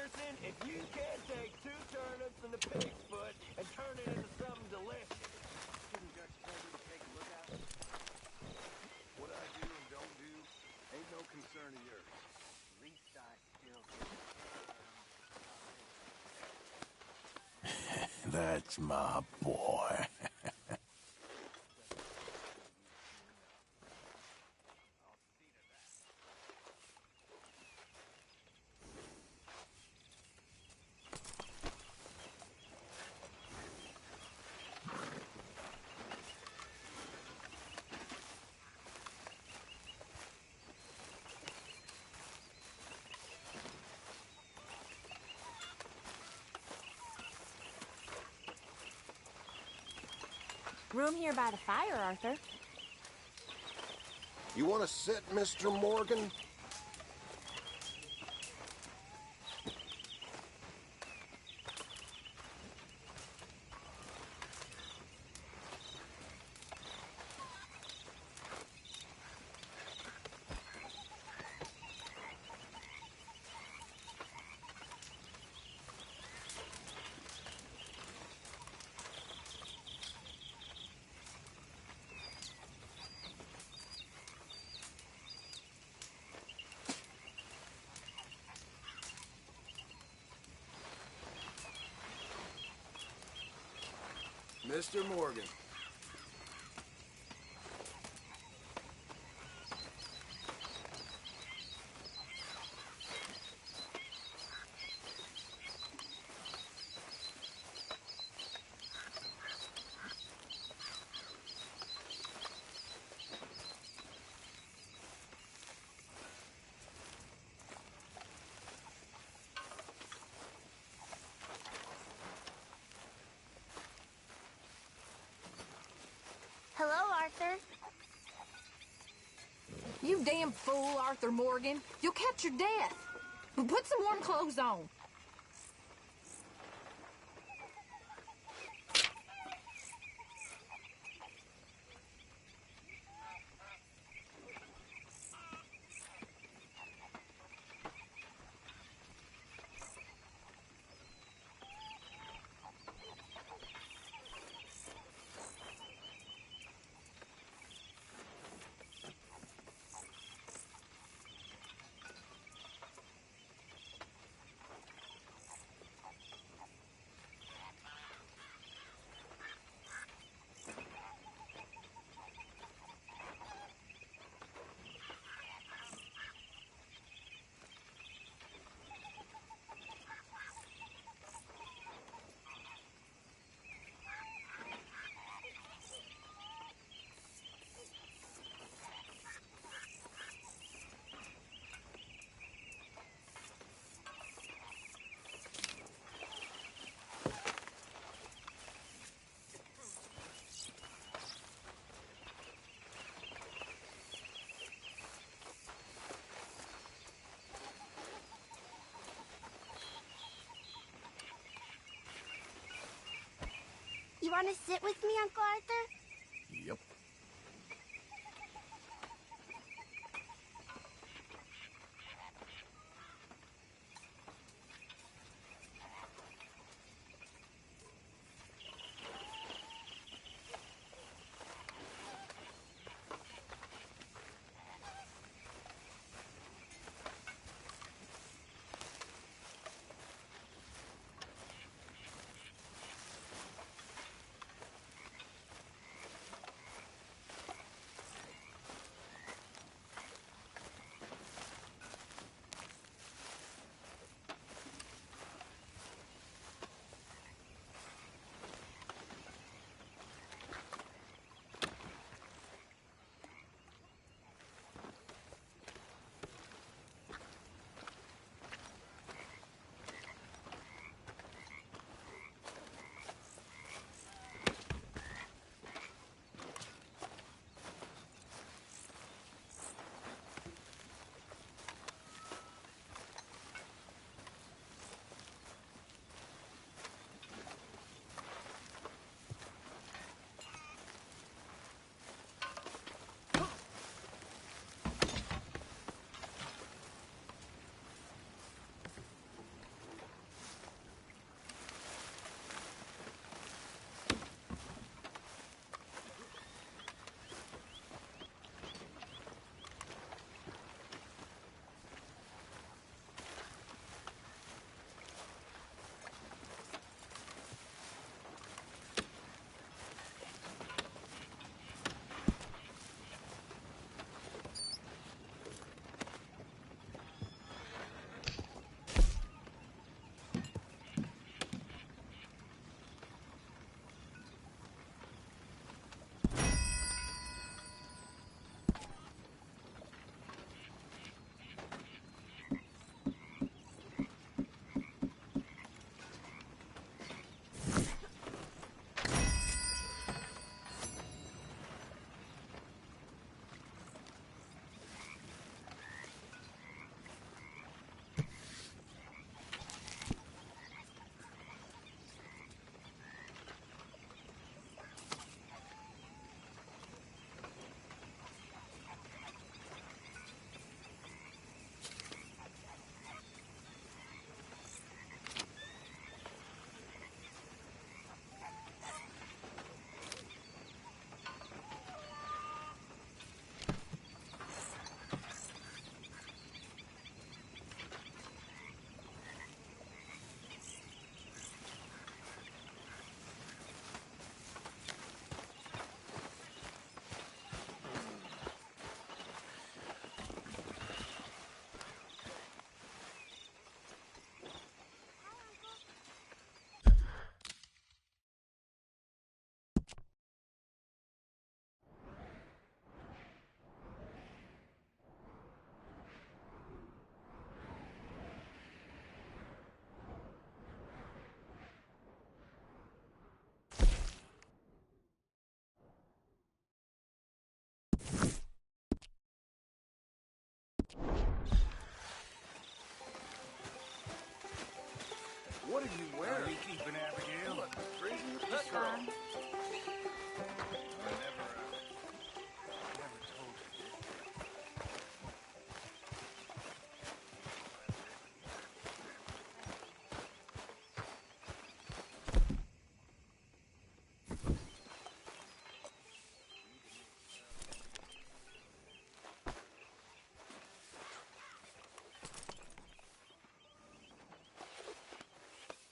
Listen, if you can't take 2 turnips and a pig's foot and turn it into something delicious, shouldn't Dutch tell me to take a look out? What I do and don't do ain't no concern of yours. At least I still get That's my boy. Room here by the fire, Arthur. You want to sit, Mr. Morgan? Mr. Morgan. Hello, Arthur. You damn fool, Arthur Morgan. You'll catch your death. Put some warm clothes on. You want to sit with me, Uncle Arthur? Yep. What are you How wearing? are you keeping, Abigail? What, freezing with Look, this girl? Ron. I never told you.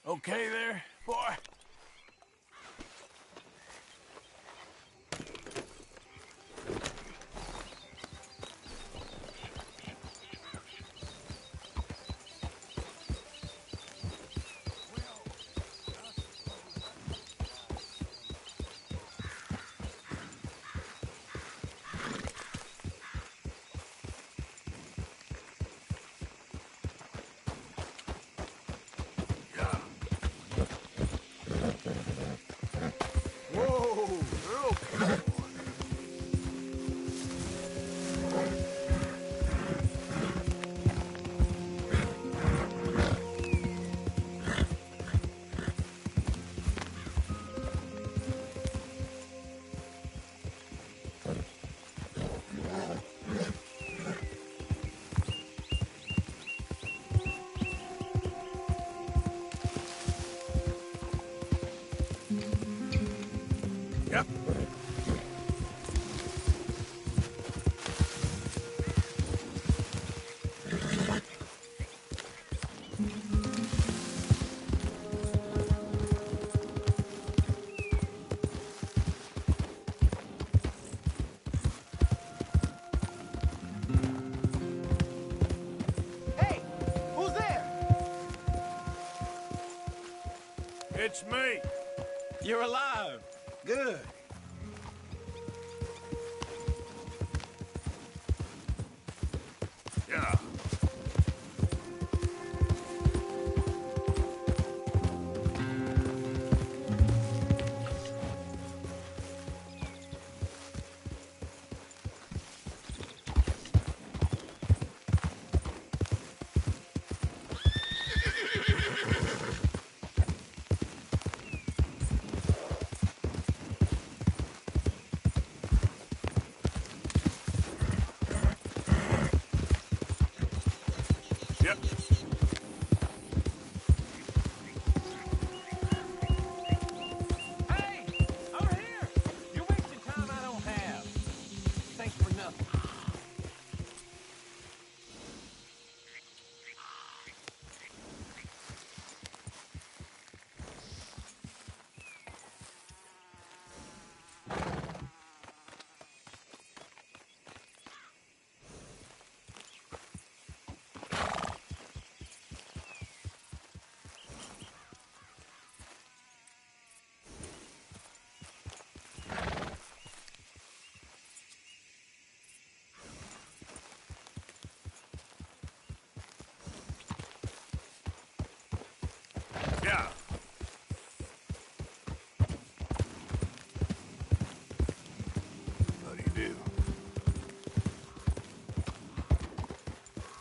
Okay there, boy? Whoa, real cool. Yep. Hey! Who's there? It's me. You're alive. Good. Yeah. Yep. Hey! Over here! You're wasting time I don't have. Thanks for nothing. Yeah. How do you do?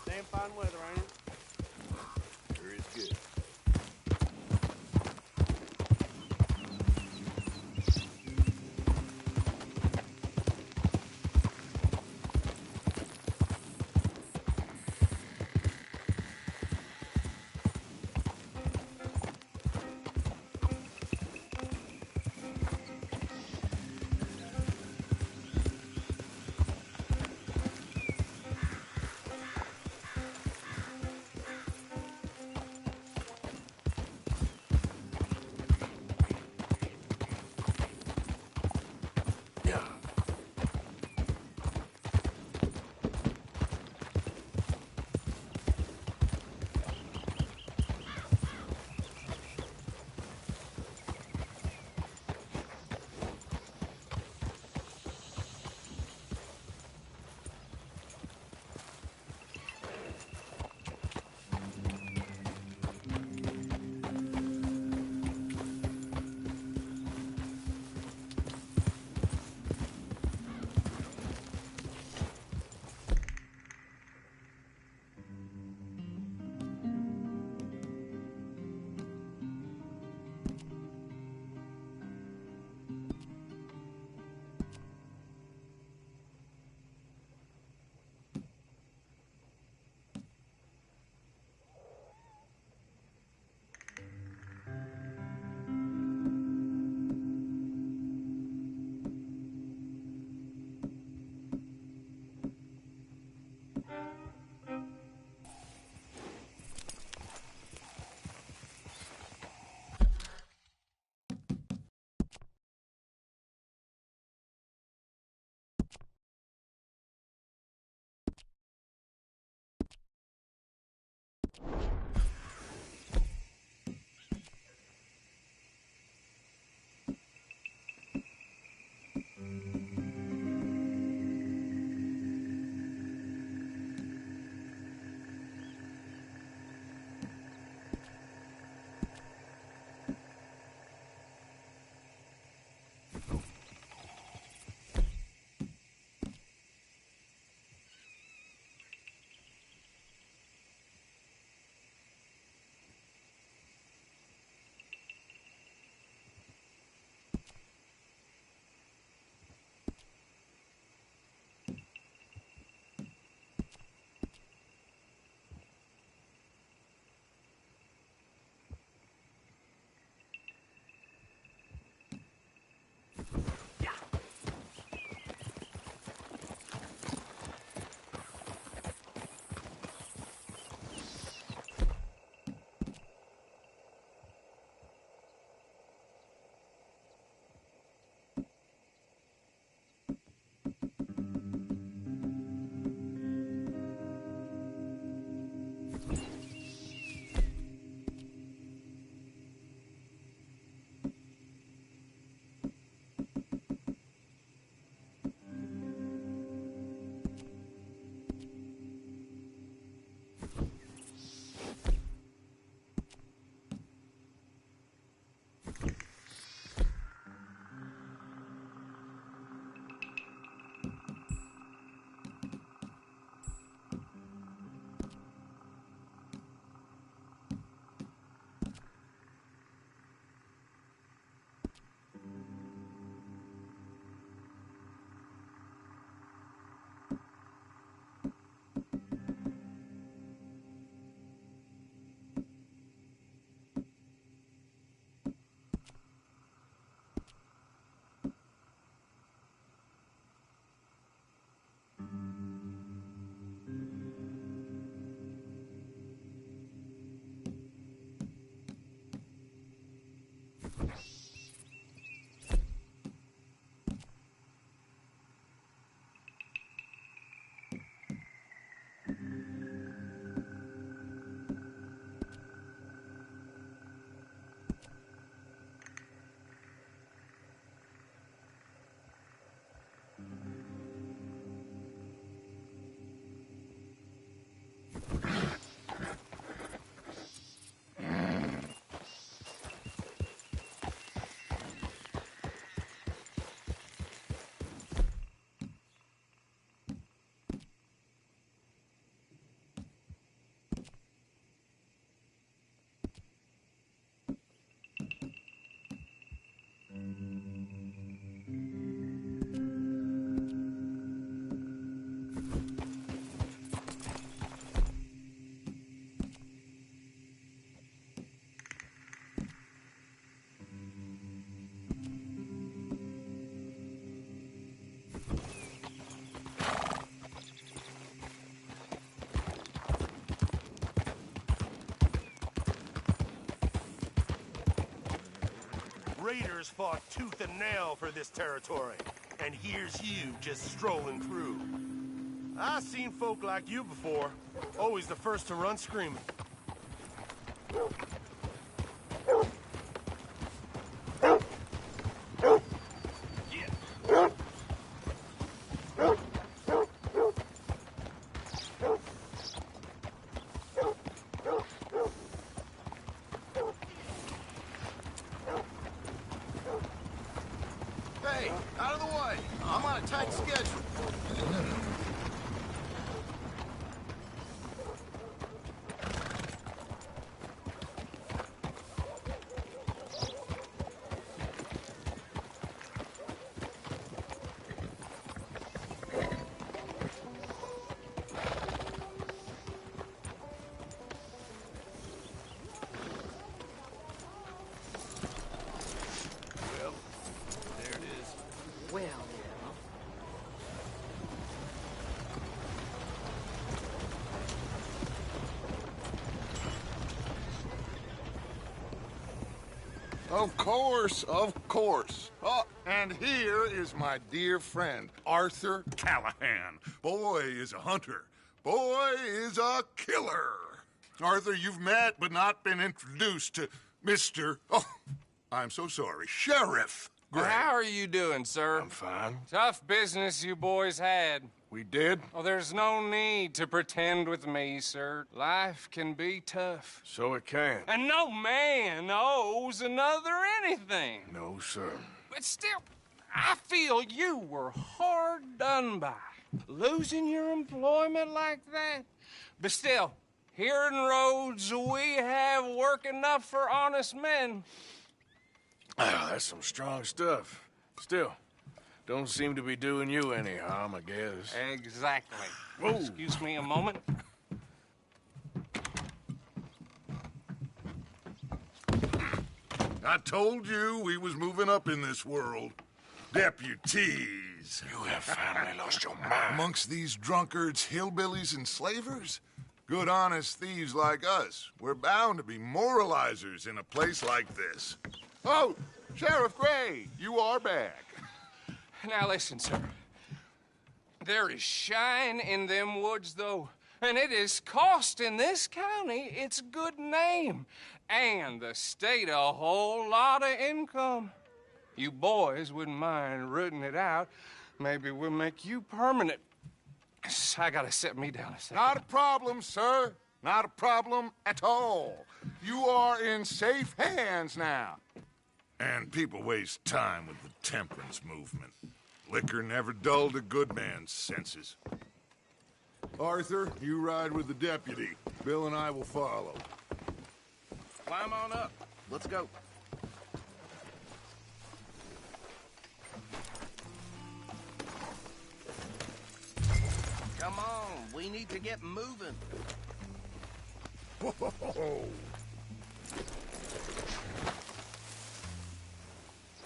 Damn fine weather, ain't it? Sure is good. raiders fought tooth and nail for this territory, and here's you just strolling through. I've seen folk like you before, always the first to run screaming. Hey, out of the way. I'm on a tight schedule. Well, Of course, of course. Oh, and here is my dear friend, Arthur Callahan. Boy is a hunter. Boy is a killer. Arthur, you've met but not been introduced to Mr. Oh, I'm so sorry, Sheriff Gray. How are you doing, sir? I'm fine. Tough business you boys had. We did? Oh, there's no need to pretend with me, sir. Life can be tough. So it can. And no man owes another anything. No, sir. But still, I feel you were hard done by. Losing your employment like that. But still, here in Rhodes, we have work enough for honest men. Ah, that's some strong stuff. Still, don't seem to be doing you any harm, I guess. Exactly. Whoa. Excuse me a moment. I told you we was moving up in this world. Deputies. You have finally lost your mind. Amongst these drunkards, hillbillies, and slavers? Good, honest thieves like us. We're bound to be moralizers in a place like this. Oh, Sheriff Gray, you are back. Now listen, sir. There is shine in them woods, though, and it is costing this county its good name and the state a whole lot of income. You boys wouldn't mind rooting it out. Maybe we'll make you permanent. I gotta sit me down a second. Not a problem, sir. Not a problem at all. You are in safe hands now. And people waste time with the temperance movement. Liquor never dulled a good man's senses. Arthur, you ride with the deputy. Bill and I will follow. Climb on up. Let's go. Come on, we need to get moving. Whoa.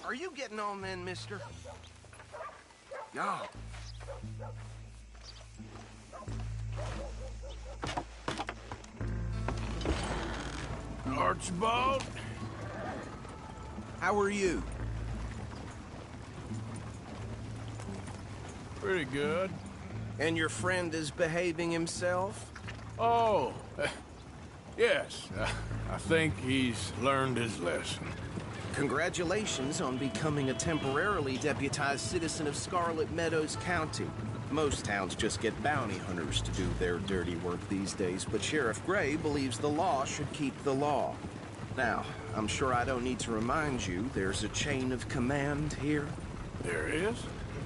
Are you getting on then, mister? Yeah. Archibald? How are you? Pretty good. And your friend is behaving himself? Oh, yes. I think he's learned his lesson. Congratulations on becoming a temporarily deputized citizen of Scarlet Meadows County. Most towns just get bounty hunters to do their dirty work these days, but Sheriff Gray believes the law should keep the law. Now, I'm sure I don't need to remind you there's a chain of command here. There is?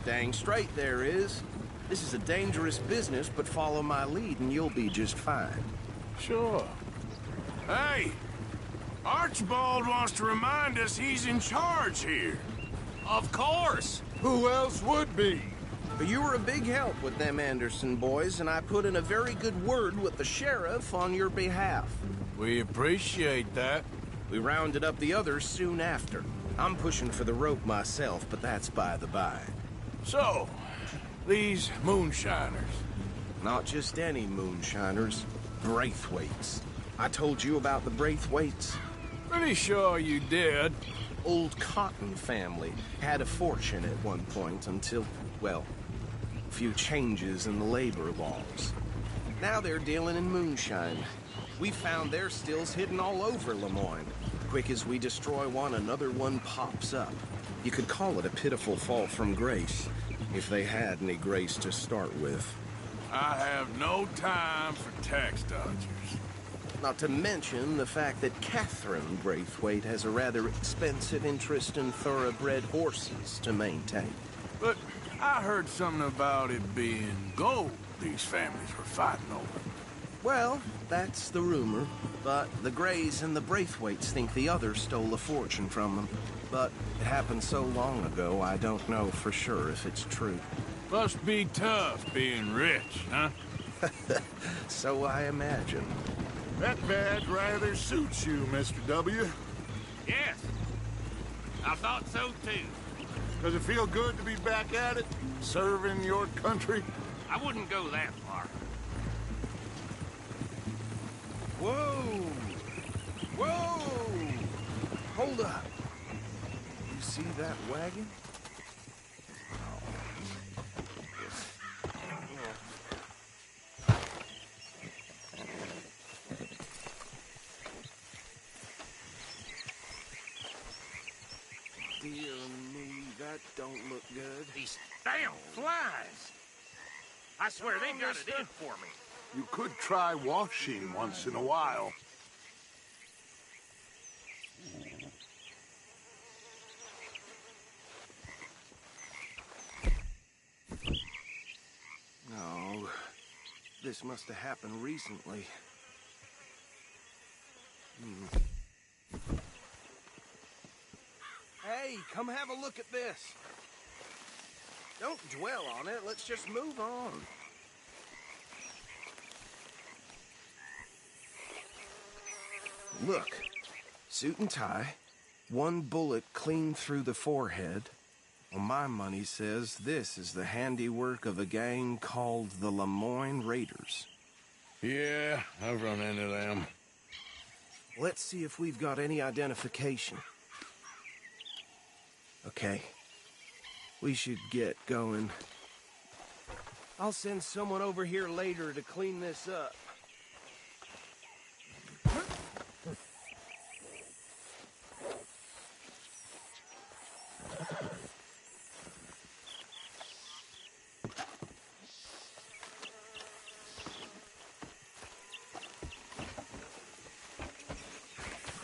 Dang straight there is. This is a dangerous business, but follow my lead and you'll be just fine. Sure. Hey! Archibald wants to remind us he's in charge here. Of course. Who else would be? You were a big help with them Anderson boys, and I put in a very good word with the sheriff on your behalf. We appreciate that. We rounded up the others soon after. I'm pushing for the rope myself, but that's by the by. So, these moonshiners. Not just any moonshiners, Braithwaites. I told you about the Braithwaites. Pretty sure you did. old Cotton family had a fortune at one point until, well, a few changes in the labor laws. Now they're dealing in moonshine. We found their stills hidden all over Lemoyne. Quick as we destroy one, another one pops up. You could call it a pitiful fall from grace, if they had any grace to start with. I have no time for tax dodgers. Not to mention the fact that Catherine Braithwaite has a rather expensive interest in thoroughbred horses to maintain. But I heard something about it being gold these families were fighting over. Well, that's the rumor, but the Greys and the Braithwaites think the others stole a fortune from them. But it happened so long ago, I don't know for sure if it's true. Must be tough being rich, huh? So I imagine. That badge rather suits you, Mr. W. Yes. I thought so, too. Does it feel good to be back at it? Serving your country? I wouldn't go that far. Whoa! Whoa! Hold up. You see that wagon? Dear me, that don't look good. These damn flies. I swear they've got it in for me. You could try washing once in a while. No, this must have happened recently. Hey, come have a look at this. Don't dwell on it, let's just move on. Look, suit and tie, one bullet clean through the forehead. Well, my money says this is the handiwork of a gang called the Lemoyne Raiders. Yeah, I've run into them. Let's see if we've got any identification. Okay. We should get going. I'll send someone over here later to clean this up.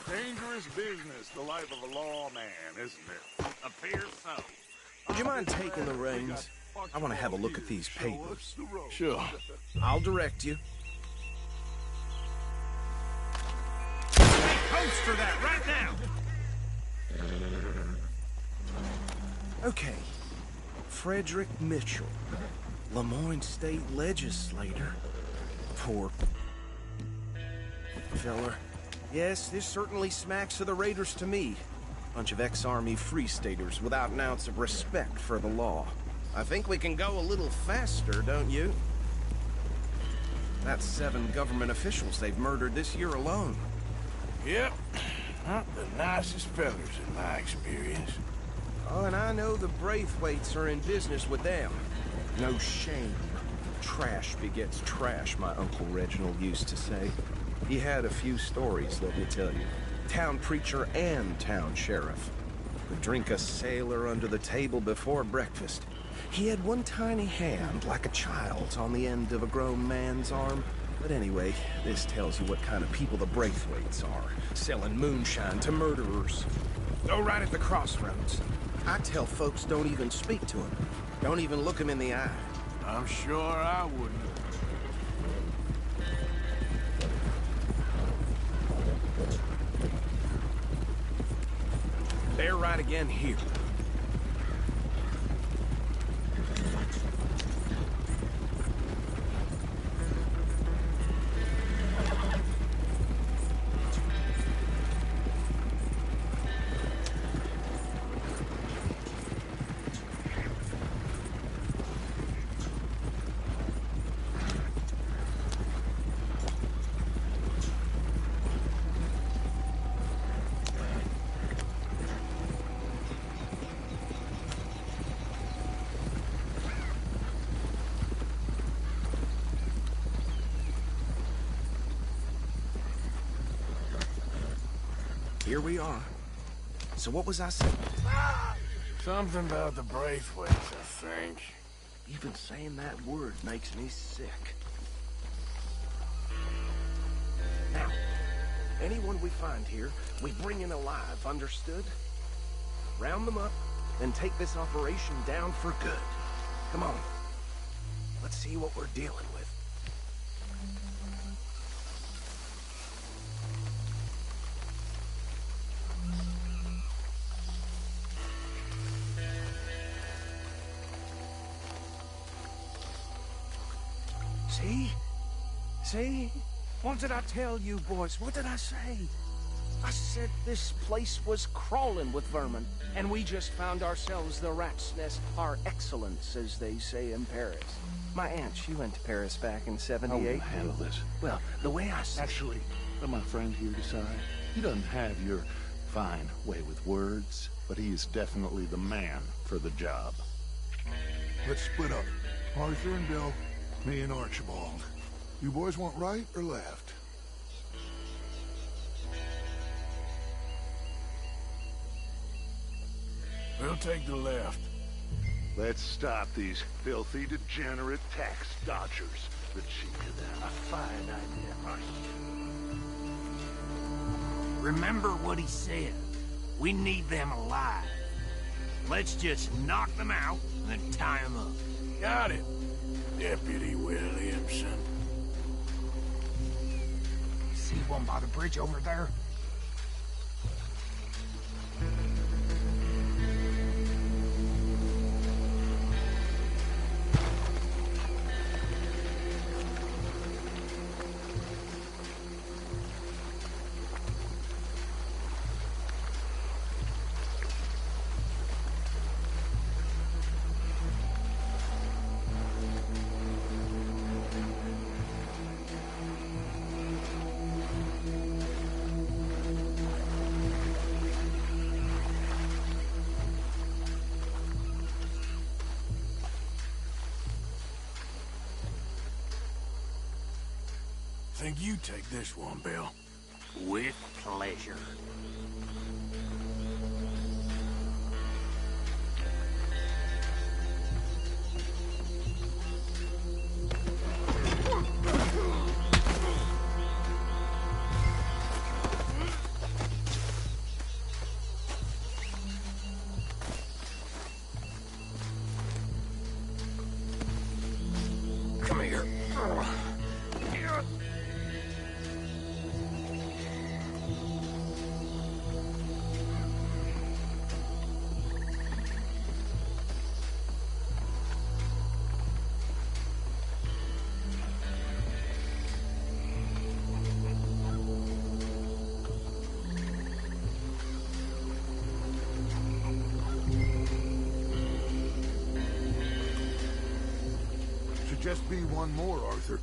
Dangerous business, the life of a lawman, isn't it? Appears so. Would you mind taking the reins? I want to have a look at these papers. Sure. I'll direct you. Poster that right now. Okay. Frederick Mitchell, Lemoyne State Legislator. Poor feller. Yes, this certainly smacks of the Raiders to me. Bunch of ex-Army Free Staters without an ounce of respect for the law. I think we can go a little faster, don't you? That's 7 government officials they've murdered this year alone. Yep. Not the nicest fellas in my experience. Oh, and I know the Braithwaites are in business with them. No shame. Trash begets trash, my Uncle Reginald used to say. He had a few stories, let me tell you. Town preacher and town sheriff. Would drink a sailor under the table before breakfast. He had one tiny hand, like a child's, on the end of a grown man's arm. But anyway, this tells you what kind of people the Braithwaites are. Selling moonshine to murderers. Go right at the crossroads. I tell folks don't even speak to him. Don't even look him in the eye. I'm sure I wouldn't. They're right again here. here we are. So what was I saying? Something about the Braithwaites, I think. Even saying that word makes me sick. Now, anyone we find here, we bring in alive, understood? Round them up, and take this operation down for good. Come on. Let's see what we're dealing with. See? See? What did I tell you, boys? What did I say? I said this place was crawling with vermin, and we just found ourselves the rat's nest par excellence, as they say in Paris. My aunt, she went to Paris back in '78. How will you handle this? Well, the way I see Actually, let my friend here decide. He doesn't have your fine way with words, but he is definitely the man for the job. Let's split up. Arthur and Bill, me and Archibald. You boys want right or left? We'll take the left. Let's stop these filthy, degenerate tax dodgers. The chief of them. A fine idea, Arthur. Remember what he said. We need them alive. Let's just knock them out and then tie them up. Got it, Deputy Williamson. See one by the bridge over there? Think you take this one, Bill. With pleasure. Come here. Should just be one more, Arthur.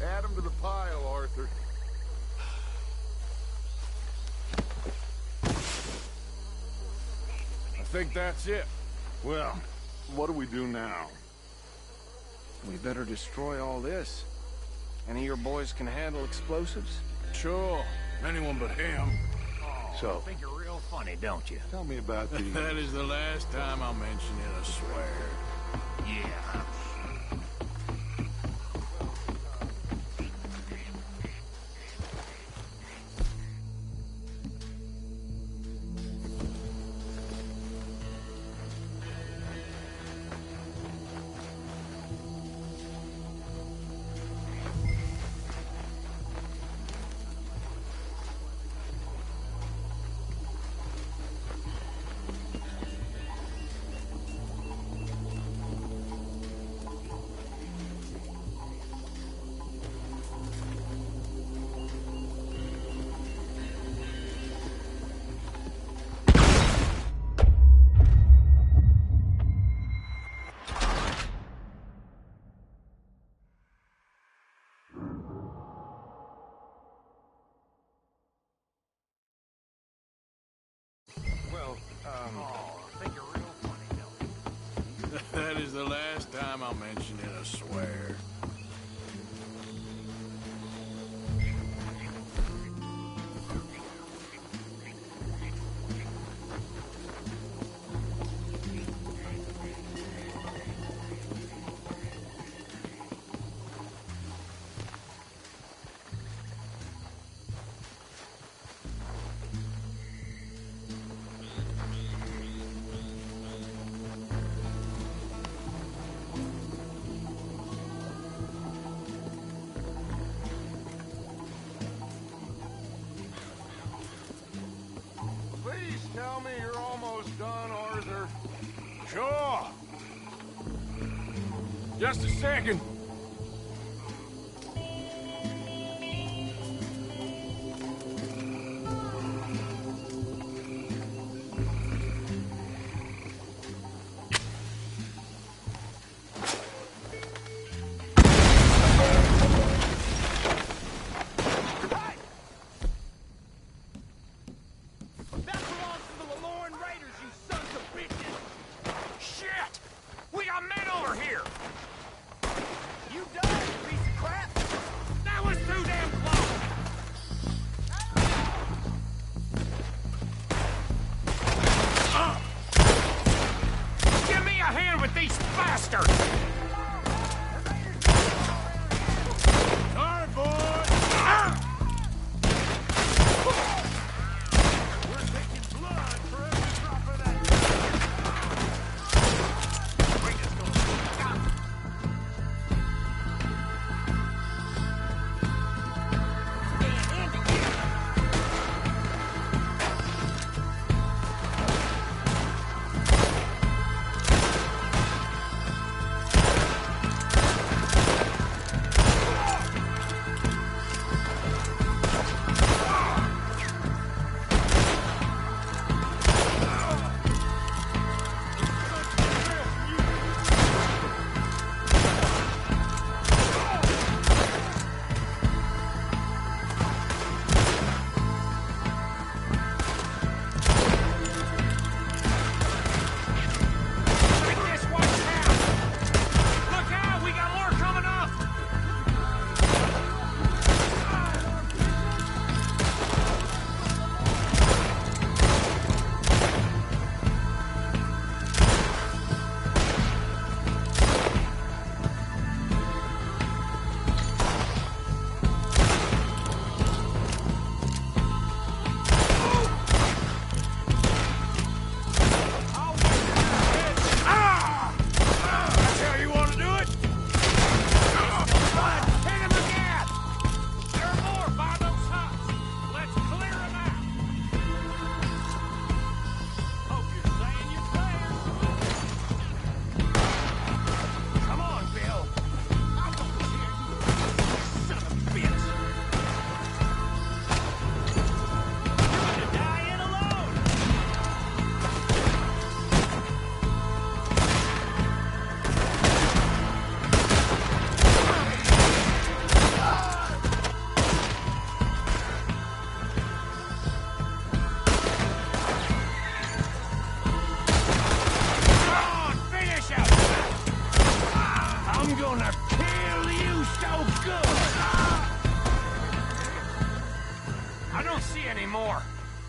Add them to the pile, Arthur. I think that's it. Well, what do we do now? We better destroy all this. Any of your boys can handle explosives? Sure. Anyone but him. So, Think you're real funny, don't you? tell me about the... That is the last time I'll mention it, I swear. Yeah. That is the last time I'll mention it, I swear. Please tell me you're almost done, Arthur. Sure. Just a second.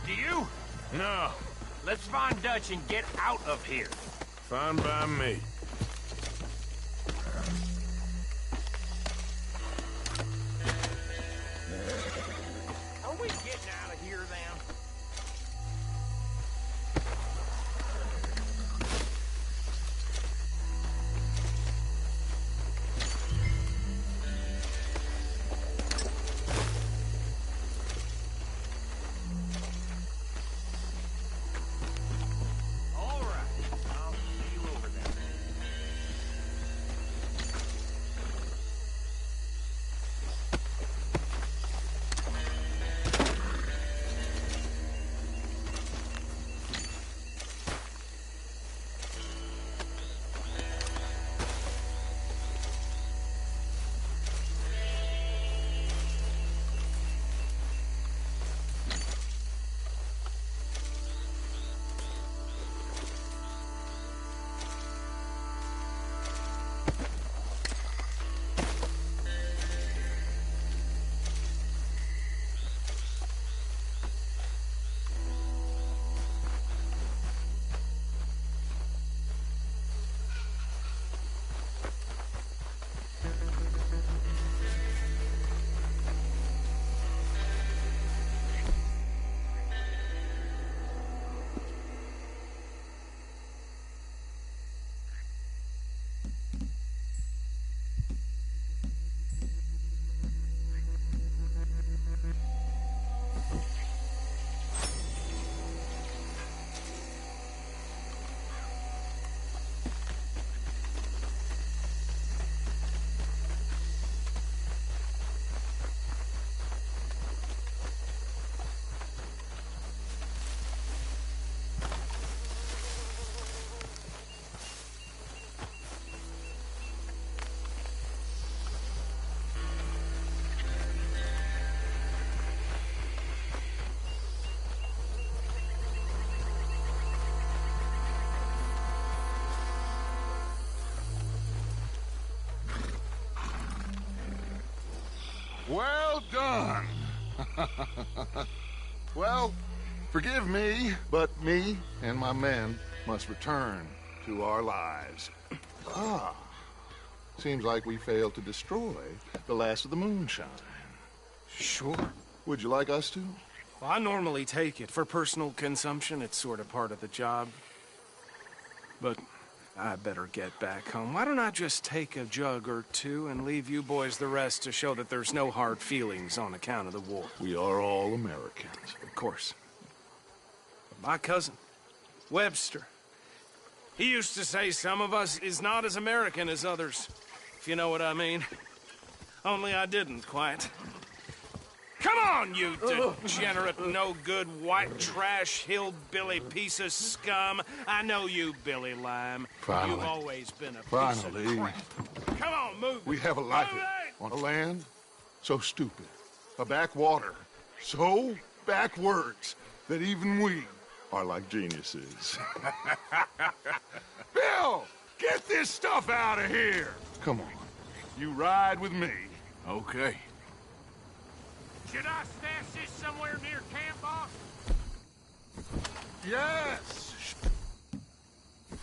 Do you? No, Let's find Dutch and get out of here. fine by me. Are we getting out of here then? All right. I'll see you over there. Well done. Well, forgive me, but me and my men must return to our lives. Ah, seems like we failed to destroy the last of the moonshine. Sure. Would you like us to? Well, I normally take it. For personal consumption, it's sort of part of the job. But I better get back home. Why don't I just take a jug or two and leave you boys the rest to show that there's no hard feelings on account of the war? We are all Americans. Of course. But my cousin, Webster, he used to say some of us is not as American as others, if you know what I mean. Only I didn't quite. Come on, you degenerate, no-good, white trash, hillbilly piece of scum. I know you, Billy Lime. Finally. You've always been a piece Finally. of crap. Come on, move. We have a life Move it! on a land so stupid, a backwater so backwards that even we are like geniuses. Bill, get this stuff out of here. Come on, you ride with me. Okay. Should I stash this somewhere near camp, boss? Yes.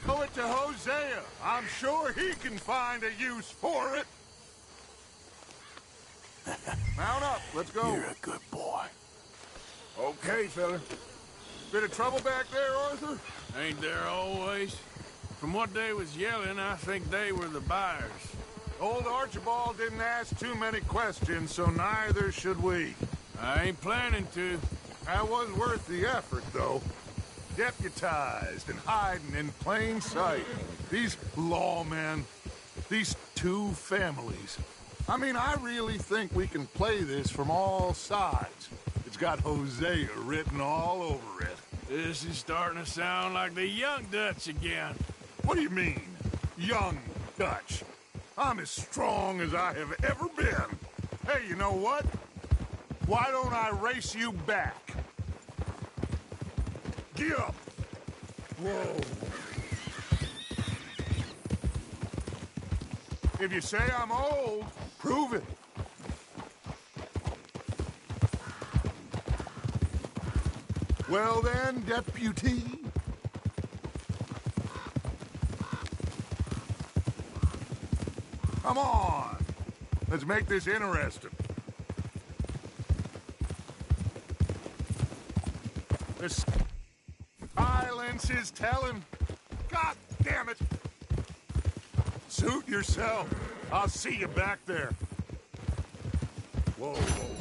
Show it to Hosea. I'm sure he can find a use for it. Mount up. Let's go. You're a good boy. Okay, fella. Bit of trouble back there, Arthur? Ain't there always? From what they was yelling, I think they were the buyers. Old Archibald didn't ask too many questions, so neither should we. I ain't planning to. That was worth the effort, though. Deputized and hiding in plain sight. These lawmen, these two families. I mean, I really think we can play this from all sides. It's got Hosea written all over it. This is starting to sound like the young Dutch again. What do you mean, young Dutch? I'm as strong as I have ever been. Hey, you know what? Why don't I race you back? Get up. Whoa. If you say I'm old, prove it. Well then, deputy. Come on. Let's make this interesting. The silence is telling. God damn it. Suit yourself. I'll see you back there. Whoa, whoa.